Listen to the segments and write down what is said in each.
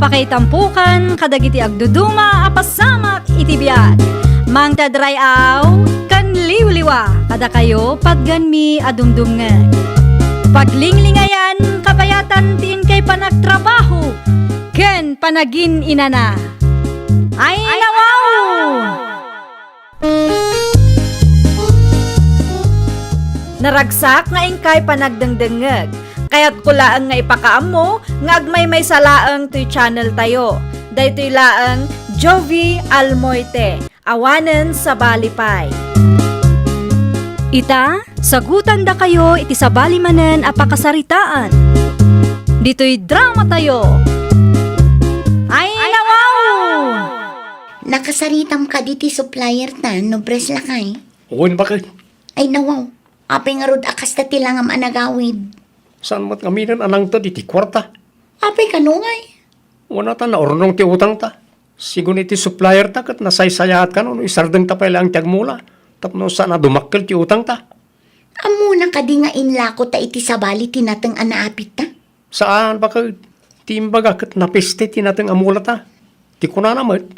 Apakaitampukan, kadagiti agduduma, apasamak itibiyat. Mang tadrayaw, kan liwliwa, kada kayo pagganmi adumdumngan. Paglinglingayan, kabayatan tiin kay panagtrabaho, ken panagin inana. Ay nawaw! Naragsak nga ingkay panagdengdengeg. Kaya't kulaang nga ipakaam mo, nga agmay salaang to'y channel tayo. Daytoy laang Jovi Almoite, awanen sa balipay. Ita, sagutan da kayo iti sa balimanen apakasaritaan. Dito'y drama tayo. Ay nawaw! Nakasaritam ka diti supplier ta, no bres lakay. Uwan bakit? Ay nawaw, apay nga rod akas ta tilangam anagawid. Saan mo't ngaminan anang ta diti kwarta? Apay kanungay. Wala ta na ornong ti utang ta. Sigun iti supplier ta kat nasaysayahat ka no isardeng ta pala ang tiyagmula. Tapno saan na dumakkel ti utang ta. Amuna ka di nga inlako ta iti sabali tinateng anaapit ta. Saan bakit? Timbaga kat napiste tinateng amula ta. Ti kuna naman.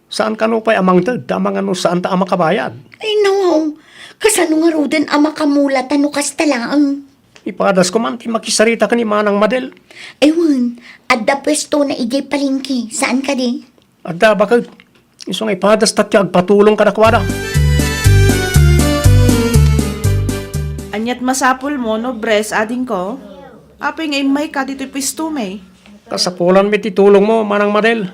Saan ka no pa'y amang ta? Damang ano saan ta ama kabayad? Ay nawaw, kasano nga roden ama kamula tanukas talaang. Ipadas ko man ti makisarita ka ni Manang Madel. Ewan, adda pwesto na ijay palingki. Saan ka di? Adda bakit? Isong ipadas tatya agpatulong ka nakwada. Anyat masapul mo, no, bres, ading ko? Apay ngay may ka dito'y pisto may. Kasapulan mi titulong mo, Manang Madel.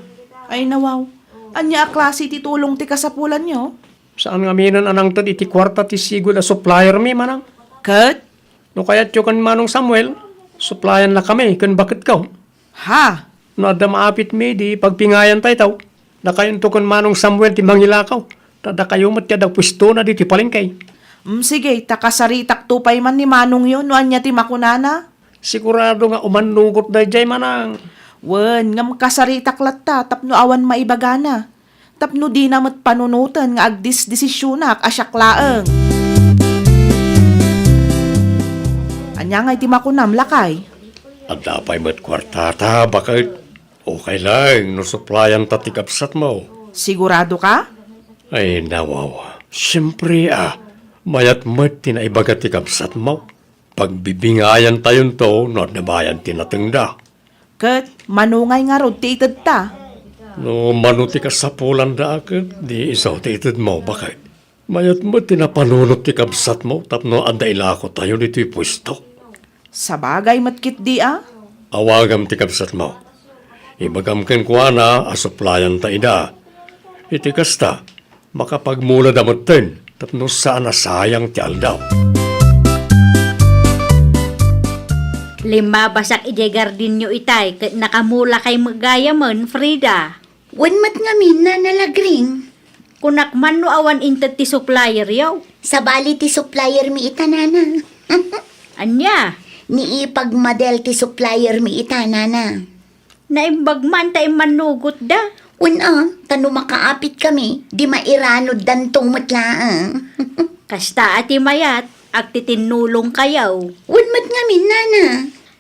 Ay nawaw, anya a klase titulong ti kasapulan nyo? Saan nga minan anang tad iti kwarta ti sigol a supplier mi, Manang? Kat? No kaya't yung kan Manong Samuel, supplyan na kami, kan bakit ka? Ha? No adda maapit mi, di pagpingayan tayo tao. Na kayo to kan Manong Samuel ti mangilakaw. Tada kayo matyadag pwesto na di ti palengkay. Sige, takasaritak tupay man ni Manong yun, no anya ti makunana? Sigurado nga umanugot da jay, Manang. Wen, nga makasaritak latta, tapno awan maibagana. Tapno di namat panunutan nga agdis-desisyonak asyaklaeng. Anya nga iti makunam, lakay. At dapay mat kwartata, bakit? Okay lang, no supplyan tatikapsat mo. Sigurado ka? Ay, nawawa. Siyempre mayat mat tinaibaga tikapsat mo. Pagbibingayan tayon to, no nabayan tinatengda. Kat, manungay nga rod ti ited ta. No manuti ka sa pulan da akit, di isaw titid mo, bakit? Mayat mo tinapanunot ti kapsat mo, tapno anda ilako tayo dito'y pwesto. Sa bagay matkit di Awagam ti kapsat mo. Ibagam ken kuana, asuplayan ta ida. Iti kasta, makapagmula damutin, tapno saan sayang ti aldaw. Lima basak ijay gardin nyo itay, kat nakamula kay magayaman, Frida. Wan mat nga min na nalagring. Kunak man no awan intet ti supplier yaw. Sabali ti supplier mi itanana. Anya, Ni ipagmadel ti supplier mi itanana. naimbag man tayo manugot da. Una, tano makaapit kami, di mairanod dantong matlaang. Kasta ati mayat, agtitinulong kayaw. Wan mat nga min nana.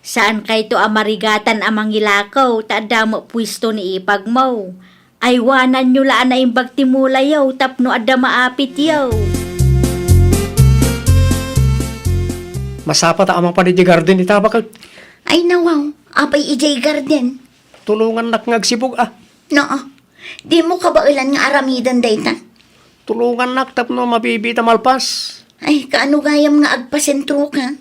Saan kay to amarigatan amang ilakaw, taada mo pwisto ni ipag mo. Aywanan nyo laan na imbag timula yaw, tapno ada maapit yaw. Masapa ta amang panidi garden ita, bakit? Ay nawaw, apay ijay garden. Tulungan nak ngagsibog Noo, di mo kabailan nga aramidan dayta. Tulungan nak tapno mabibita malpas. Ay, kaano gayam nga agpasentro ka?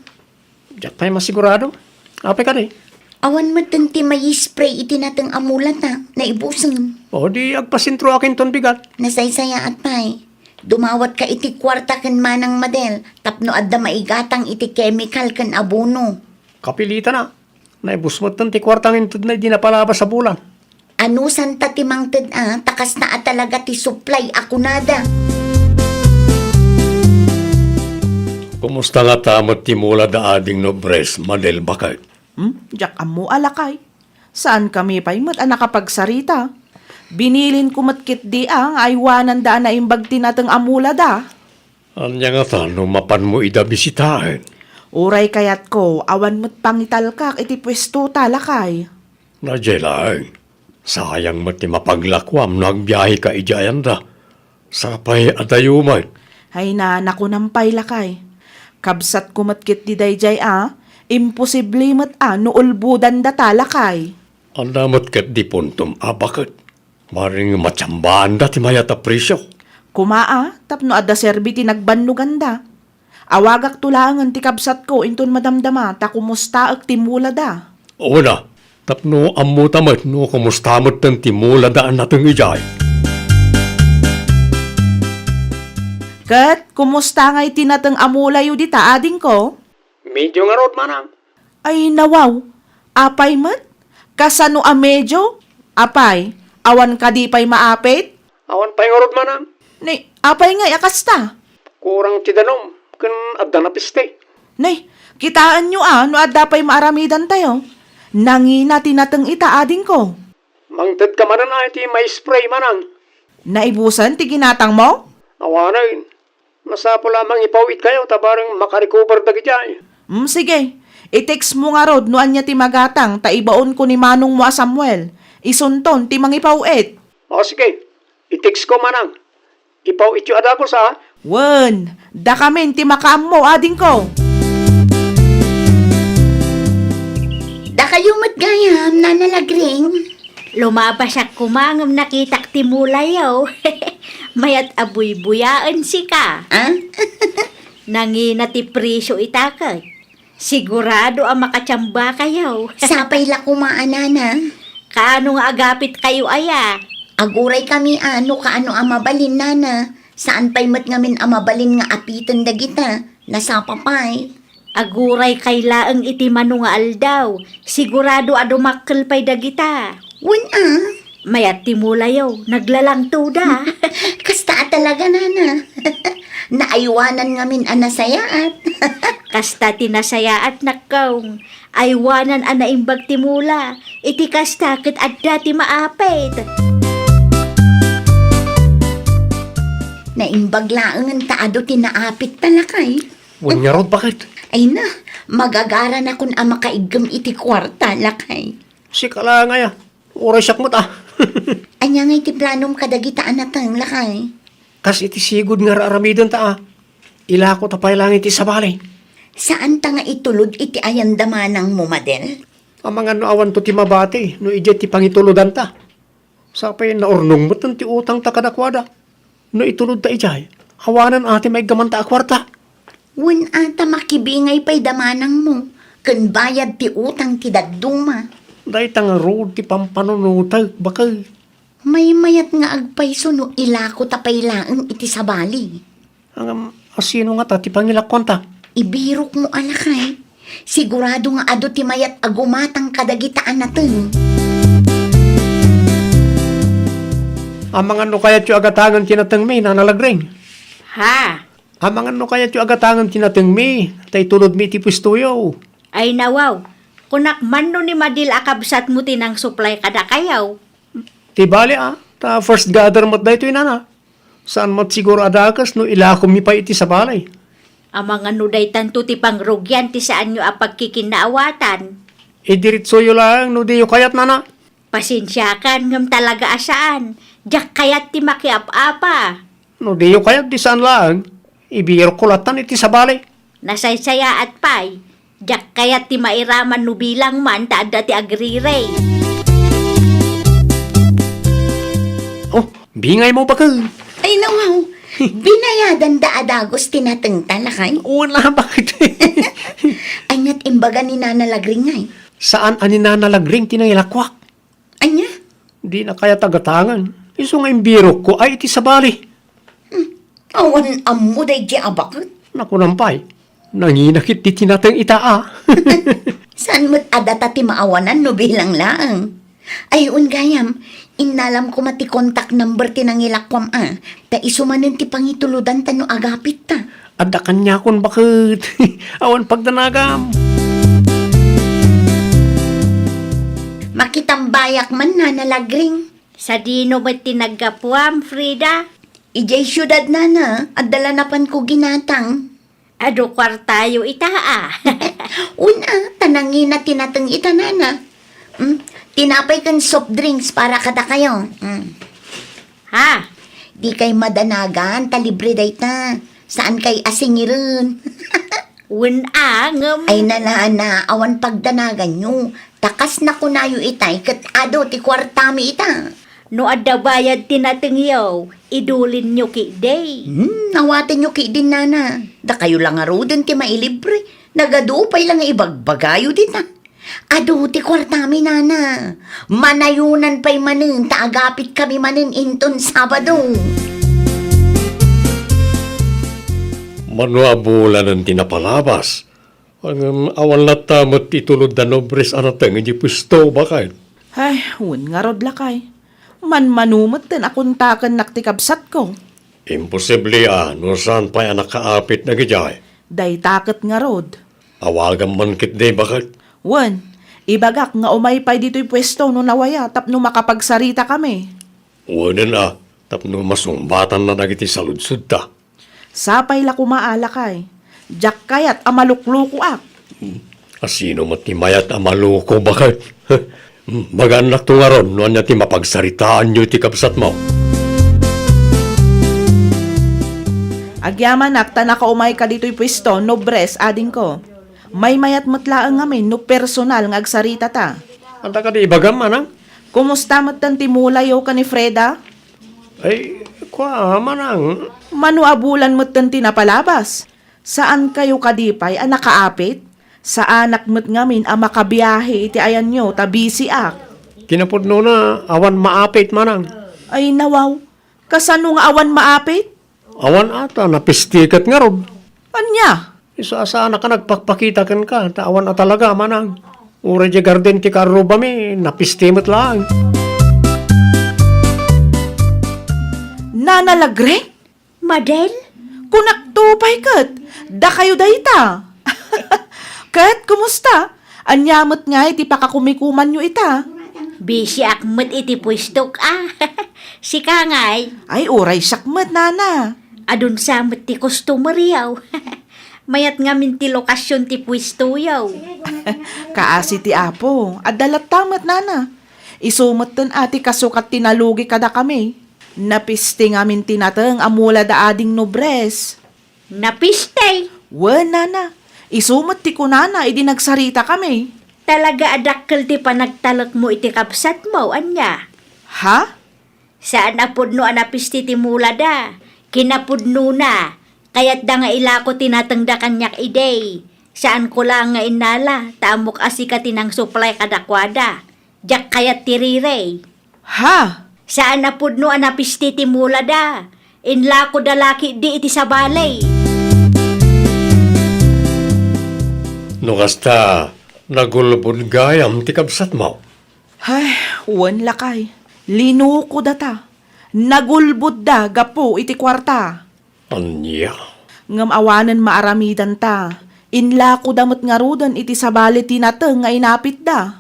Diyak tayo masigurado. Apay ka rin. Awan mo ti may spray itinatang amulat na ibusan. O di agpasintro akin ton bigat. Nasaysaya at pay. Dumawat ka iti kwarta kan Manang Madel, tapno adda maigatang iti chemical kan abono. Kapilita na. Naibusmot ton ti kwartang intod na di napalabas sa bulan. Ano santa ti mangted takas na at talaga ti supply ako nada. Kumusta nga tamot ti mula da ading no bres, Madel, bakit? Diyak amo alakay. Saan kami pa'y mat nakapagsarita? Binilin ko matkit di ang aywanan da na imbag tinatang amula da. Anya nga ta, no mapan mo ida bisitahin. Uray kayat ko, awan mo't pangital kak iti pwesto talakay. Nadyelain. Sayang mo ti mapaglakwam no agbiyahe ka ijayan da. Sapay adayuman. Hay na naku nampay lakay. Kabsat kumatkit di dayjay imposible mat no ulbudan da talakay. Ang damot kat di puntom abakit. Maring matsambahan da ti mayat a presyo. Tapno adda serbi ti nagbanlugan da. Awagak tulangan ti kabsat ko inton madamdama ta kumusta ak timula da. Una, tapno amutamat no kumustamat ng timula daan natong ijay. Kat, kumusta ngay tinatang amulayo di ta ading ko? Medyo nga rod manang. Ay nawaw, apay mat? Kasano a medyo? Apay, awan ka di pay maapit? Awan pa nga rod manang. Nay, apay ngay akasta. Kurang ti danom, kan adda na piste. Nay, kitaan nyo no adda pay maaramidan tayo. Nangina tinatang ita ading ko. Mangtad ka manan ay ti may spray manang. Naibusan ti ginatang mo? Awanay, masapo lamang ipawit kayo tabarang makarecover dagi jay. Sige. I-text mo nga rod no anya ti magatang ta ibaon ko ni manong mo a Samuel. Isunton ti mangipawit. O sige, i-text ko manang. Ipawit yung adagos ha. Wen, da kamin ti makaam mo ading ko. Da kayo matgayam, nanalagring. Lumabas ak kumangam nakitak timulayaw. Mayat abuy-buyaan si ka. Ah? Nangina ti presyo itakag. Sigurado ang makatsamba kayaw. Sapay la kumaanana. Kaano nga agapit kayo aya? Aguray kami kaano amabalin nana. Saan pa'y mat ngamin amabalin nga apitan dagita. Nasapapay. Aguray kay laang iti mano nga aldaw. Sigurado adumakkel pay dagita. Wen Mayat timulayaw, naglalang tuda. Kasta talaga nana. Naaywanan ngamin anasayaat. Kasta tinasaya at nakaw. Aywanan anaimbag timula. Iti kasta ket adda ti maapit. Naimbag laang taado tinaapit talakay. Wan nga rod bakit? Ay na, magagara na kun ang makaigam iti kwarta lakay. Si kala nga ya. Oras yak mo ta. Anya nga iti planom kadagitaan na tang lakay. Kas iti sigod nga raaramidon ta Ila ko tapay lang iti sabali. Saan ta nga itulod iti ayandamanang mo, Madel? Ang mga naawan to ti mabati, no ije ti pangituludan ta. Sapay na ornong mo ti utang ta kadakwada. No itulod ta ijay, hawanan ati may gamanta akwarta. Wen ata makibingay pa'y damanang mo. Kun bayad ti utang ti dadduma. Day tang road ti pampanunutag bakal. May mayat nga agpayso no ilako tapay laang iti sabali. Ang asino nga ta ti pangilakon ta. Ibirok mo alakay. Sigurado nga ado ti mayat agumatang kadagitaan natin. Ang mga no kaya tiyo agatangan tinatang may nanalagring. Ha? Ang mga no kaya tiyo agatangan tinatang may, tay tulod mi ti pustuyo. Ay nawaw. Kunak man no ni Madil akabsat mo tinang supply kada kayaw. Ti bali ta first gather mo't da ito inana. Saan mo't siguro adakas no ilakom mi pa iti sa balay. Ang mga nuday tanto ti pangrugyan ti saan nyo apagkikinaawatan. Diritso yo lang no di yo kayat nana. Pasensyakan ngam talaga asaan. Diyak kayat ti makiap-apa. No di yo kayat di saan lang. Ibiro kulatan iti sa balay. Nasaysaya at pay. Diyak kayat ti mairaman no bilang man taada ti agriray. Oh, bingay mo ba ka? Ay nawaw, binayadan da adagos tinateng talakay. Wala, bakit? Anyat imbaga ni nanalagring ngay. Saan ani nanalagring tinangilakwak? Anya? Di na kaya tagatangan. Iso nga imbiro ko ay iti sa bali. Awan amuday di abakot. Naku nampay. Nanginakit ti tinateng itaa. Saan mo't adata ti maawanan no bilang laang? Ay gayam, inalam ko mati contact number ti nangilakwam ta isumanin ti pangituludan ta no agapit ta. Adda kanya kon bakit? Awan pagdanagam. Makitambayak man nanalagring. Sa dino ba't tinaggapuam, Frida? Ijay syudad nana, at dala napan ko ginatang. Ado kwartayo itaa. Una, tanangin na tinatang itanana. tinapay kan soft drinks para kada kayo. Ha? Di kay madanagan, talibre day ta. Saan kay asingirin? Wun-angam. Ay na, awan pagdanagan nyo. Takas na kunayo itay, kat ado ti kwartami ita. No adda bayad tinatengyaw, idulin nyo ki day. Nawatin nyo kay din nana. Da kayo lang aro din ti mailibre. Nagadupay lang ibagbagayo din ta. Ado ti kwartami nana. Manayunan pa'y manin, taagapit kami manin inton Sabado. Manuabulan ng tinapalabas. Ang awan na tamot itulod na nobres anateng, hindi pusto bakit? Ay, nga rod lakay. Manumot din akong takan naktikabsat ko. Imposible no saan pa yan nakaapit na gijay. Day takot nga rod. Awagan man kit day bakit? Wan, ibagak nga umaypay dito'y pwesto no nawaya tapno makapagsarita kami. Uwanan tapno masumbatan na nagiti saludsud ta. Sapay la kumaalakay. Jak kayat amalukluko ak. Asino matimayat amaluko bakit? Maganak to nga ron, noon niya ti mapagsaritaan nyo ti kapsat mo. Agyaman nakta nakaumay ka dito'y pwesto no bres ading ko. May mayat matlaang ngamin no personal nga agsarita ta. Anta ka di ibagam manang? Kumusta matan timulayo ka ni Freda? Ay, kwa manang. Manuabulan matan tinapalabas. Saan kayo kadipay ang nakaapit? Sa anak mo't ngamin ang makabiyahe iti ayan nyo tabisi ak. Kinapudno na, awan maapit manang. Ay nawaw, kasano nga awan maapit? Awan ata, napistikat nga rob. Anya? Isa sana ka nagpakpakita kan ka, awan na talaga manang. Ura di garden ti karoba mi, napistimot lang. Nanalagre? Madel? Kunaktupay kat, da kayo dayta. Kat, kumusta? Anyamot nga iti pakakumikuman nyo ita. Busy akmat iti pwistok Si Kangay, Ay, uray sakmat, nana. adun samat ti customer yaw. Mayat nga min ti lokasyon ti pwisto yaw. Kaasi ti apo, adalat tamat, nana. Isumat ten ati kasukat tinalugi kada kami. Napisti ngamin tinateng amula da ading nobres. Napistay. Wen, nana. Isumat ti kunana, idi nagsarita kami. Talaga adakkel ti panagtalak mo iti kapsat mo, anya. Ha? Saan apudno anapisti ti mula da? Kinapudno na. Kaya't da nga ilako tinatangda kanyak iday. Saan ko lang nga inala, tamok asika tinang supply kadakwada. Jak kayat tirirey. Ha? Saan apudno anapisti ti mula da? Inlako dalaki di iti sa balay. No kasta, nagulbod gayam ti kapsat mo. Ay, wan lakay. Linuko data. Nagulbud da, gapo iti kwarta. Anya. Ngam awanan maaramidan ta. Inla ko damot nga rudan iti sabali tinateng nga inapit da.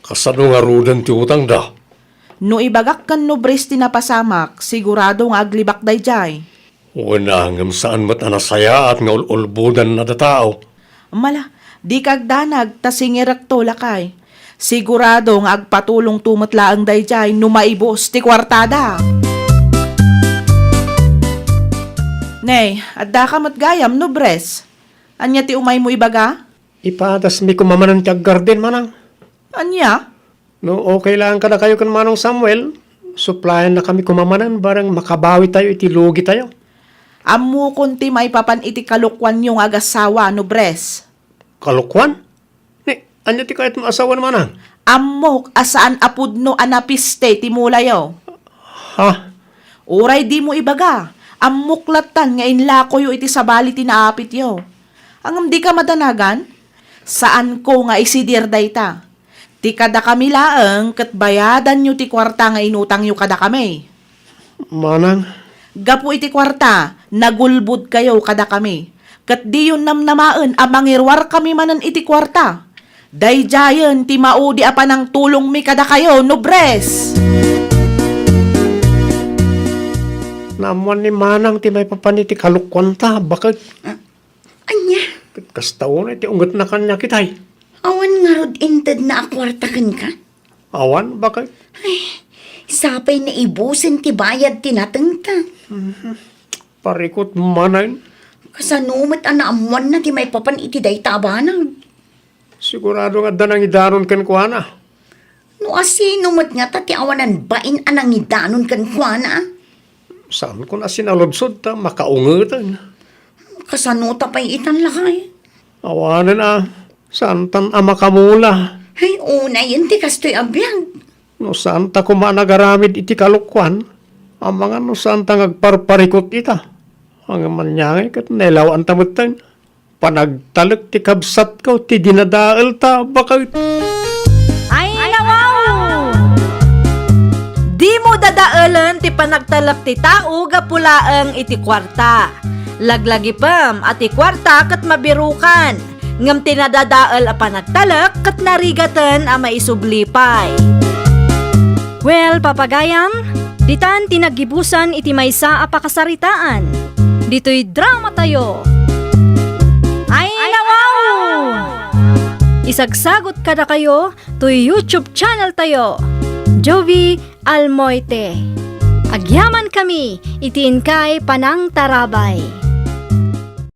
Kasano nga rudan ti utang da? No ibagak kan no bres tinapasamak, sigurado nga aglibak dayjay. Una ngam saan mat anasaya at nga ulbudan na da tao. Mala, di kagdanag tasingirak to lakay. Sigurado nga agpatulong tumatlaang dayjay no maibos ti kwartada. Nay, adda ka matgayam no bres. Anya ti umay mo ibaga? Ipatas mi kumamanan ti garden manang. Anya? No, okay lang ka na kayo kan Manong Samuel. Supplyan na kami kumamanan, barang makabawi tayo, itilugi tayo. Amu kunti may papan iti kalukwan yung agasawa no bres. Kalukwan? Ni, anya ti kahit maasawa naman ang? Amok asaan apudno anapiste ti mulayo. Ha? Uray di mo ibaga. Amuklatan nga inlako yo iti sabali tinaapit yo. Ang di ka madanagan? Saan ko nga isidir dayta? Ti kada kami laeng ket bayadan nyo ti kwarta nga inutang yo kada kami. Manang? Gapu iti kwarta, nagulbud kayo kada kami. Ket di yun namnamaan amangirwar kami manan iti kwarta. Dayjayen ti maudi apa ng tulong mi kada kayo, no bres. Namuan ni Manang ti may papaniti kalukwan ta, bakit? Anya, Kastaon iti ungat na kanya kitay. awan nga rod inted na akwartakan ka? Awan, bakit? Sapay na ibusin ti bayad tinatengta. Parikot manayin. Kasanumat anaamuan na ti may papan iti day tabanang. Sigurado nga danang idanon ken kuana. No asinumat nga ta ti awanan bain anang idanon kan kuana. Saan ko na sinalodsod ta makaungutan? Kasanuta pa'y itan lakay. Awanan saan tan makamula? Ay, una yun ti kastoy abiyag. No saan ta kumanagaramid iti kalukwan? Ang mga no saan ta ngagparparikot ita? Ang manyangay kat nelawan tamutan. Panagtalak ti kabsat ko, ti dinadaal ta, bakit? Ay, nawaw! Di mo dadaalan ti panagtalak ti tao gapulaang iti kwarta. Laglagi pam at ti kwarta kat mabirukan. Ngam tinadadaal a panagtalak kat narigatan a maisublipay. Well, papagayam, ditan tinagibusan iti maysa a pakasaritaan. Dito'y drama tayo. Ay, nawaw! Isagsagot kada kayo to YouTube channel tayo. Jovi Almoite. Agyaman kami, itiin kay Panang Tarabay.